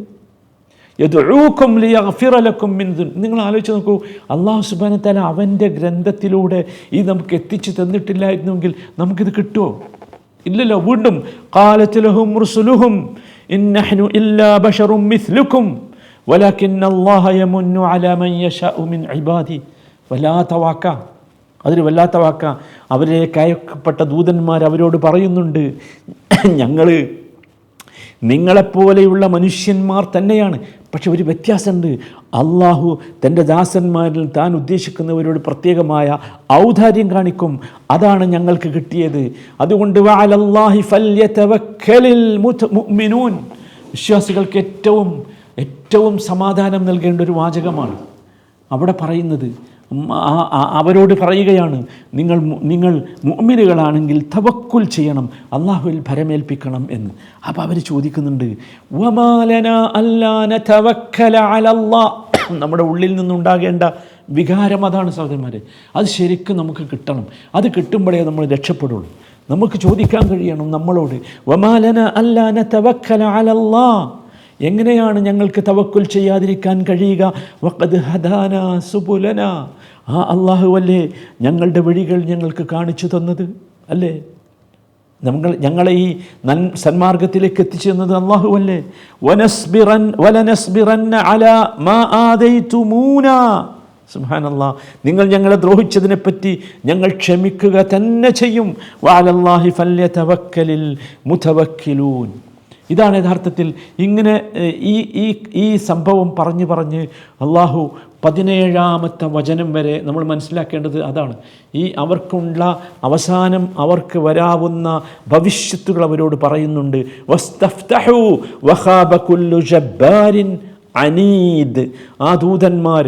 യദ്ഉക്കും ലിയഗ്ഫിറ ലക്കും മിൻ ദുൻ. നിങ്ങൾ ആലോചിച്ച് നോക്കൂ, അള്ളാഹു സുബ്ഹാനഹു വ തആല അവൻ്റെ ഗ്രന്ഥത്തിലൂടെ ഇത് നമുക്ക് എത്തിച്ചു തന്നിട്ടില്ലായിരുന്നെങ്കിൽ നമുക്കിത് കിട്ടുമോ? ഇല്ലല്ലോ. വീണ്ടും ഖാലത് ലഹും റുസുലുഹും ഇൻ നഹ്നു ഇല്ലാ ബശറും മിസ്ലുക്കും വലകിന്ന അല്ലാഹ യമുന്നു അലാ മൻ യശാഉ മിൻ ഇബാദി. വല്ലാത്ത വാക്ക, അതൊരു വല്ലാത്ത വാക്ക. അവരിലേക്ക് അയക്കപ്പെട്ട ദൂതന്മാർ അവരോട് പറയുന്നുണ്ട്, ഞങ്ങൾ നിങ്ങളെപ്പോലെയുള്ള മനുഷ്യന്മാർ തന്നെയാണ്, പക്ഷെ ഒരു വ്യത്യാസമുണ്ട്. അള്ളാഹു തൻ്റെ ദാസന്മാരിൽ താൻ ഉദ്ദേശിക്കുന്നവരോട് പ്രത്യേകമായ ഔദാര്യം കാണിക്കും. അതാണ് ഞങ്ങൾക്ക് കിട്ടിയത്. അതുകൊണ്ട് വഅലല്ലാഹി ഫല്യതവക്കലിൽ മുഅ്മിനൂൻ. വിശ്വാസികൾക്ക് ഏറ്റവും സമാധാനം നൽകേണ്ട ഒരു വാചകമാണ്. അവിടെ പറയുന്നത്, അവരോട് പറയുകയാണ്, നിങ്ങൾ മുഅ്മിനുകളാണെങ്കിൽ തവക്കുൽ ചെയ്യണം, അള്ളാഹുവിൽ ഭരമേൽപ്പിക്കണം എന്ന്. അപ്പോൾ അവർ ചോദിക്കുന്നുണ്ട്, വമാ ലനാ അല്ലാ നതവക്കല അലല്ലാഹ്. നമ്മുടെ ഉള്ളിൽ നിന്നുണ്ടാകേണ്ട വികാരം അതാണ് സഹോദരന്മാരെ. അത് ശരിക്കും നമുക്ക് കിട്ടണം. അത് കിട്ടുമ്പോഴേ നമ്മൾ രക്ഷപ്പെടുള്ളൂ. നമുക്ക് ചോദിക്കാൻ കഴിയണം നമ്മളോട്, വമാ ലനാ അല്ലാ നതവക്കല അലല്ലാഹ്, എങ്ങനെയാണ് ഞങ്ങൾക്ക് തവക്കുൽ ചെയ്യാതിരിക്കാൻ കഴിയുക? വഖദ് ഹദാനാ സുബുലനാ, ആ അല്ലാഹുവല്ലേ ഞങ്ങളുടെ വഴികൾ ഞങ്ങൾക്ക് കാണിച്ചു തന്നത്, അല്ലേ? ഞങ്ങളെ ഈ സന്മാർഗത്തിലേക്ക് എത്തിച്ചു തന്നത് അല്ലാഹുവല്ലേ? വലനസ്ബിറന്ന അലാ മാ ആദൈതുമൂനാ. സുബ്ഹാനല്ലാഹ്, നിങ്ങൾ ഞങ്ങളെ ദ്രോഹിച്ചതിനെപ്പറ്റി ഞങ്ങൾ ക്ഷമിക്കുക തന്നെ ചെയ്യും. വഅലല്ലാഹി ഫല്യതവക്കലിൽ മുതവക്കിലൂൻ. ഇതാണ് യഥാർത്ഥത്തിൽ ഇങ്ങനെ ഈ സംഭവം പറഞ്ഞ് അള്ളാഹു 17-ാമത്തെ വചനം വരെ നമ്മൾ മനസ്സിലാക്കേണ്ടത് അതാണ്. അവർക്കുള്ള അവസാനം അവർക്ക് വരാവുന്ന ഭവിഷ്യത്തുകൾ അവരോട് പറയുന്നുണ്ട്. വസ്തഫ്തഹു വഖാബ കുല്ലു ജബ്ബാരിൻ അനീദ്. ആ ദൂതന്മാർ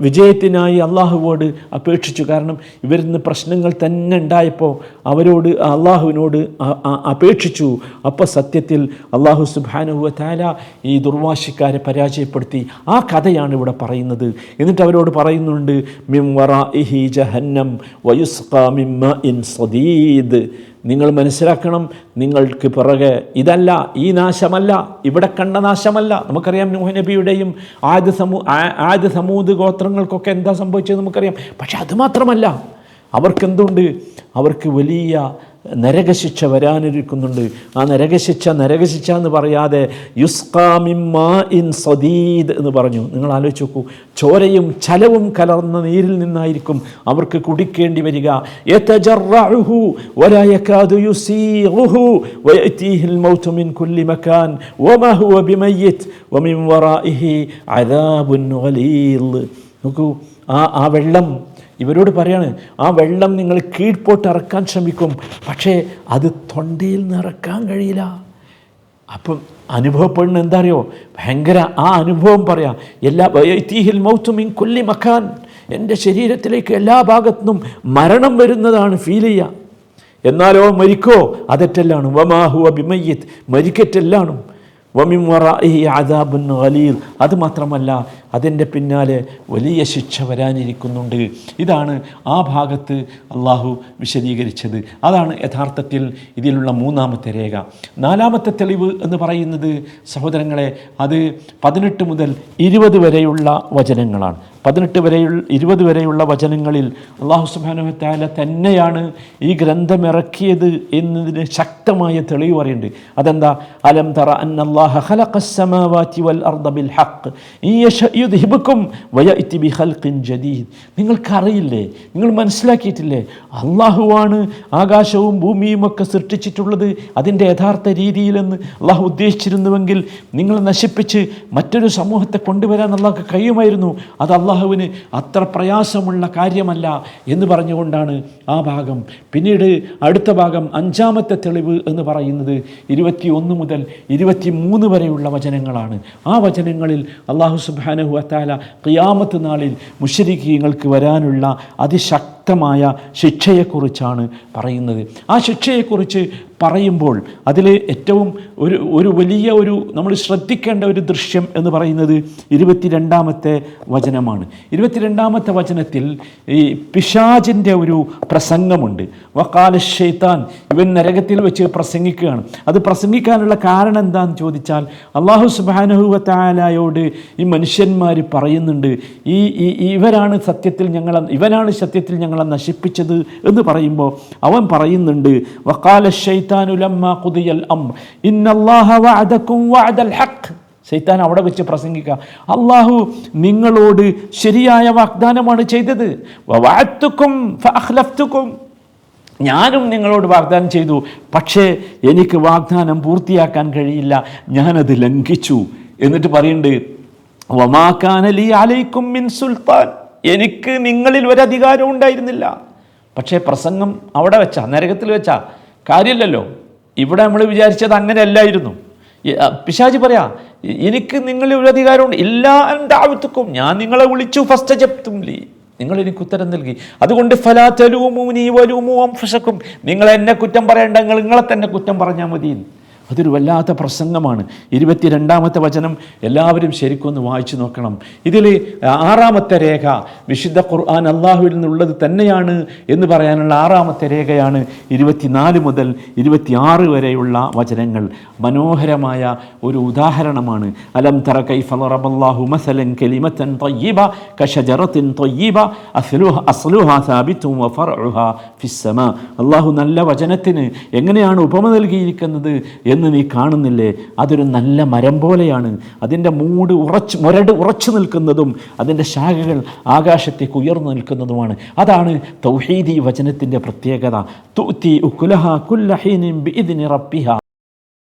വിജയത്തിനായി അള്ളാഹുവോട് അപേക്ഷിച്ചു. കാരണം ഇവരിൽ നിന്ന് പ്രശ്നങ്ങൾ തന്നെ ഉണ്ടായപ്പോൾ അള്ളാഹുവിനോട് അപേക്ഷിച്ചു. അപ്പോൾ സത്യത്തിൽ അള്ളാഹു സുബ്ഹാനഹു വ തആല ഈ ദുർവാശിക്കാരെ പരാജയപ്പെടുത്തി. ആ കഥയാണ് ഇവിടെ പറയുന്നത്. എന്നിട്ട് അവരോട് പറയുന്നുണ്ട്, മിൻ വറാഇഹി ജഹന്നം വയുസ്ഖാ മിൻ മാഇൻ സദീദ്. നിങ്ങൾ മനസ്സിലാക്കണം, നിങ്ങൾക്ക് പിറകെ ഇതല്ല, ഈ നാശമല്ല, ഇവിടെ കണ്ട നാശമല്ല. നമുക്കറിയാം നൂഹ് നബിയുടെയും ആദ് സമൂദ് ഗോത്രങ്ങൾക്കൊക്കെ എന്താ സംഭവിച്ചത് നമുക്കറിയാം. പക്ഷെ അതുമാത്രമല്ല, അവർക്കെന്തുണ്ട്? അവർക്ക് വലിയ നരകശിക്ഷ വരാനിരിക്കുന്നുണ്ട്. ആ നരകശിക്ഷ എന്ന് പറയാതെ യുസ്ഖാ മിൻ മാഇൻ സദീദ് എന്ന് പറഞ്ഞു. നിങ്ങൾ ആലോചിച്ച് നോക്കൂ, ചോരയും ചലവും കലർന്ന നീരിൽ നിന്നായിരിക്കും അവർക്ക് കുടിക്കേണ്ടി വരിക. യതജറഉഹു വലാ യകാദു യുസീഗുഹു വയഅതീഹിൽ മൗതു മിൻ കുല്ലി മകാൻ വമാ ഹുവ ബിമയ്യിത് വമിൻ വറാഇഹി അദാബുൻ ഗലീദ്. നോക്കൂ, ആ വെള്ളം ഇവരോട് പറയാണ്, ആ വെള്ളം നിങ്ങൾ കീഴ്പോട്ട് ഇറക്കാൻ ശ്രമിക്കും, പക്ഷേ അത് തൊണ്ടയിൽ നിന്ന് ഇറക്കാൻ കഴിയില്ല. അപ്പം അനുഭവപ്പെടുന്ന എന്താ അറിയോ? ഭയങ്കര ആ അനുഭവം പറയാം. വയഅതീഹിൽ മൗതു മിൻ കുല്ലി മകാൻ, എൻ്റെ ശരീരത്തിലേക്ക് എല്ലാ ഭാഗത്തുനിന്നും മരണം വരുന്നതാണ് ഫീൽ ചെയ്യുക. എന്നാലോ മരിക്കോ? അതെറ്റല്ലാണ്. വമാ ഹുവ ബിമയ്യിത്, മരിക്കറ്റെല്ലാണ്. വമിൻ വറാഇഹി അദാബുൻ ഗലീദ്, അതുമാത്രമല്ല അതിൻ്റെ പിന്നാലെ വലിയ ശിക്ഷ വരാനിരിക്കുന്നുണ്ട്. ഇതാണ് ആ ഭാഗത്ത് അള്ളാഹു വിശദീകരിച്ചത്. അതാണ് യഥാർത്ഥത്തിൽ ഇതിലുള്ള 3-ാമത്തെ രേഖ. 4-ാമത്തെ തെളിവ് എന്ന് പറയുന്നത് സഹോദരങ്ങളെ, അത് 18 മുതൽ 20 വരെയുള്ള വചനങ്ങളാണ്. 20 വരെയുള്ള വചനങ്ങളിൽ അള്ളാഹു സുബ്ഹാനഹു വ തആല തന്നെയാണ് ഈ ഗ്രന്ഥം ഇറക്കിയത് എന്നതിന് ശക്തമായ തെളിവ് പറയുന്നുണ്ട്. അതെന്താ? അലം തറ അന്നല്ലാഹ ഖലഖസ് സമാവാതി വൽ അർദ ബിൽ ഹഖ് യുദ്ഹിബുക്കും വയഅതി ബിഖൽഖിൻ ജദീദ്. നിങ്ങൾക്കറിയില്ലേ, നിങ്ങൾ മനസ്സിലാക്കിയിട്ടില്ലേ, അള്ളാഹുവാണ് ആകാശവും ഭൂമിയും ഒക്കെ സൃഷ്ടിച്ചിട്ടുള്ളത് അതിൻ്റെ യഥാർത്ഥ രീതിയിലെന്ന് അള്ളാഹു ഉദ്ദേശിച്ചിരുന്നുവെങ്കിൽ നിങ്ങളെ നശിപ്പിച്ച് മറ്റൊരു സമൂഹത്തെ കൊണ്ടുവരാൻ അള്ളാഹ്ക്ക് കഴിയുമായിരുന്നു. അത് അള്ളാഹുവിന് അത്ര പ്രയാസമുള്ള കാര്യമല്ല എന്ന് പറഞ്ഞുകൊണ്ടാണ് ആ ഭാഗം. പിന്നീട് അടുത്ത ഭാഗം 5-ാമത്തെ തെളിവ് എന്ന് പറയുന്നത് 21 മുതൽ 23 വരെയുള്ള വചനങ്ങളാണ്. ആ വചനങ്ങളിൽ അള്ളാഹു സുബ്ഹാനഹു വ തആല ഖിയാമത്ത് നാളിൽ മുശ്രിക്കീങ്ങൾക്ക് വരാനുള്ള അതിശക്തമായ ശിക്ഷയെക്കുറിച്ചാണ് പറയുന്നത്. ആ ശിക്ഷയെക്കുറിച്ച് പറയുമ്പോൾ അതിൽ ഏറ്റവും ഒരു വലിയ നമ്മൾ ശ്രദ്ധിക്കേണ്ട ഒരു ദൃശ്യം എന്ന് പറയുന്നത് 22-ാമത്തെ വചനമാണ്. 22-ാമത്തെ വചനത്തിൽ ഈ പിശാചിൻ്റെ ഒരു പ്രസംഗമുണ്ട്. വഖാല ശൈത്താൻ, ഇവൻ നരകത്തിൽ വെച്ച് പ്രസംഗിക്കുകയാണ്. അത് പ്രസംഗിക്കാനുള്ള കാരണം എന്താണെന്ന് ചോദിച്ചാൽ, അല്ലാഹു സുബ്ഹാനഹു വ തആലയോട് ഈ മനുഷ്യന്മാർ പറയുന്നുണ്ട്, ഇവനാണ് സത്യത്തിൽ ഞങ്ങളെ നശിപ്പിച്ചത് എന്ന് പറയുമ്പോൾ അവൻ പറയുന്നുണ്ട്, വഖാല ശൈത്താനു ലമ്മാ ഖുദിയൽ അംർ ഇന്നല്ലാഹ വഅദകും വഅദൽ ഹഖ്. ശൈത്താൻ അവിടെ വെച്ച് പ്രസംഗിക്കുക, അള്ളാഹു നിങ്ങളോട് ശരിയായ വാഗ്ദാനമാണ് ചെയ്തത്. വവഅദ്തുകും ഫഅഖ്ലഫ്തുകും, ഞാനും നിങ്ങളോട് വാഗ്ദാനം ചെയ്തു, പക്ഷേ എനിക്ക് വാഗ്ദാനം പൂർത്തിയാക്കാൻ കഴിയില്ല, ഞാനത് ലംഘിച്ചു. എന്നിട്ട് പറയുന്നുണ്ട്, വമാ കാന ലീ അലൈക്കും മിൻ സുൽത്താൻ, എനിക്ക് നിങ്ങളിൽ ഒരു അധികാരവും ഉണ്ടായിരുന്നില്ല. പക്ഷേ പ്രസംഗം അവിടെ വെച്ചാ, നരകത്തിൽ വെച്ചാ കാര്യമില്ലല്ലോ. ഇവിടെ നമ്മൾ വിചാരിച്ചത് അങ്ങനെയല്ലായിരുന്നു. പിശാചി പറയാ, എനിക്ക് നിങ്ങളിൽ ഒരു അധികാരമുണ്ട്, ഇല്ലാ ദഅവ്തുക്കും, ഞാൻ നിങ്ങളെ വിളിച്ചു, ഫസ്തജബ്തും ലി, നിങ്ങൾ എനിക്ക് ഉത്തരം നൽകി. അതുകൊണ്ട് ഫലാ തലൂമൂനി വലൂമൂ അൻഫുസക്കും, നിങ്ങൾ എന്നെ കുറ്റം പറയേണ്ട, നിങ്ങളെ തന്നെ കുറ്റം പറഞ്ഞാൽ മതി. അതൊരു വല്ലാത്ത പ്രസംഗമാണ്. 22-ാമത്തെ വചനം എല്ലാവരും ശരിക്കൊന്ന് വായിച്ചു നോക്കണം. ഇതിൽ 6-ാമത്തെ രേഖ വിശുദ്ധ ഖുർആൻ അള്ളാഹുവിൽ നിന്നുള്ളത് തന്നെയാണ് എന്ന് പറയാനുള്ള 6-ാമത്തെ രേഖയാണ് 24 മുതൽ 26 വരെയുള്ള വചനങ്ങൾ. മനോഹരമായ ഒരു ഉദാഹരണമാണ്. അലം തറ കൈഫ ളറബല്ലാഹു മസലൻ കലിമതൻ തയ്യിബ കശജറത്തിൻ തയ്യിബ അസ്ലുഹാ സാബിതുൻ വഫർഉഹാ ഫിസ്സമാ. അള്ളാഹു നല്ല വചനത്തിന് എങ്ങനെയാണ് ഉപമ നൽകിയിരിക്കുന്നത് എന്ന് നീ കാണുന്നില്ലേ? അതൊരു നല്ല മരം പോലെയാണ്, അതിൻ്റെ മുരട് ഉറച്ചു നിൽക്കുന്നതും അതിൻ്റെ ശാഖകൾ ആകാശത്തേക്ക് ഉയർന്നു നിൽക്കുന്നതുമാണ്. അതാണ് തൗഹീദി വചനത്തിൻ്റെ പ്രത്യേകത. തുഅ്തി ഉകുലഹാ കുല്ല ഹീനിൻ ബിഇദ്നി റബ്ബിഹാ,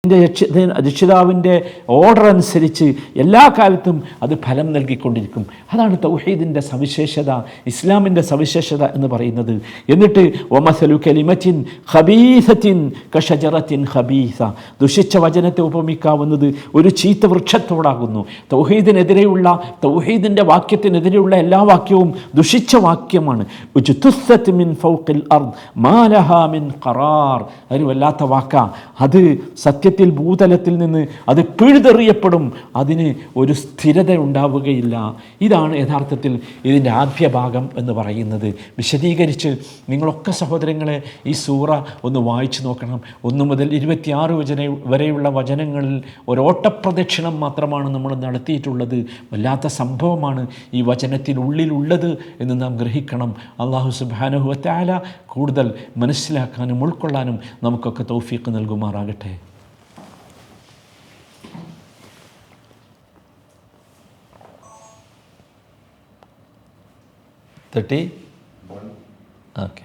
രക്ഷിതാവിൻ്റെ ഓർഡർ അനുസരിച്ച് എല്ലാ കാലത്തും അത് ഫലം നൽകിക്കൊണ്ടിരിക്കും. അതാണ് തൗഹീദിൻ്റെ സവിശേഷത, ഇസ്ലാമിൻ്റെ സവിശേഷത എന്ന് പറയുന്നത്. എന്നിട്ട് വമസലു കലിമത്തിൻ ഖബീസത്തിൻ കശജറത്തിൻ ഖബീസ, ദുഷിച്ച വചനത്തെ ഉപമിക്കാവുന്നത് ഒരു ചീത്ത വൃക്ഷത്തോടാകുന്നു. തൗഹീദിനെതിരെയുള്ള, തൗഹീദിൻ്റെ വാക്യത്തിനെതിരെയുള്ള എല്ലാ വാക്യവും ദുഷിച്ച വാക്യമാണ്. ഉജ്തുസ്സത് മിൻ ഫൗഖിൽ അർദ് മാ ലഹാ മിൻ ഖറാർ, ഒരു വല്ലാത്ത വാക്ക. അത് സത്യ ഭൂതലത്തിൽ നിന്ന് അത് പിഴുതെറിയപ്പെടും, അതിന് ഒരു സ്ഥിരത ഉണ്ടാവുകയില്ല. ഇതാണ് യഥാർത്ഥത്തിൽ ഇതിൻ്റെ ആദ്യ ഭാഗം എന്ന് പറയുന്നത്. വിശദീകരിച്ച് നിങ്ങളൊക്കെ സഹോദരങ്ങളെ ഈ സൂറ ഒന്ന് വായിച്ചു നോക്കണം. 1 മുതൽ 26 വരെയുള്ള വചനങ്ങളിൽ ഒരോട്ടപ്രദക്ഷിണം മാത്രമാണ് നമ്മൾ നടത്തിയിട്ടുള്ളത്. വല്ലാത്ത സംഭവമാണ് ഈ വചനത്തിനുള്ളിലുള്ളത് എന്ന് നാം ഗ്രഹിക്കണം. അല്ലാഹു സുബ്ഹാനഹു വ തആല കൂടുതൽ മനസ്സിലാക്കാനും ഉൾക്കൊള്ളാനും നമുക്കൊക്കെ തൗഫീഖ് നൽകുമാറാകട്ടെ. ഓക്കെ.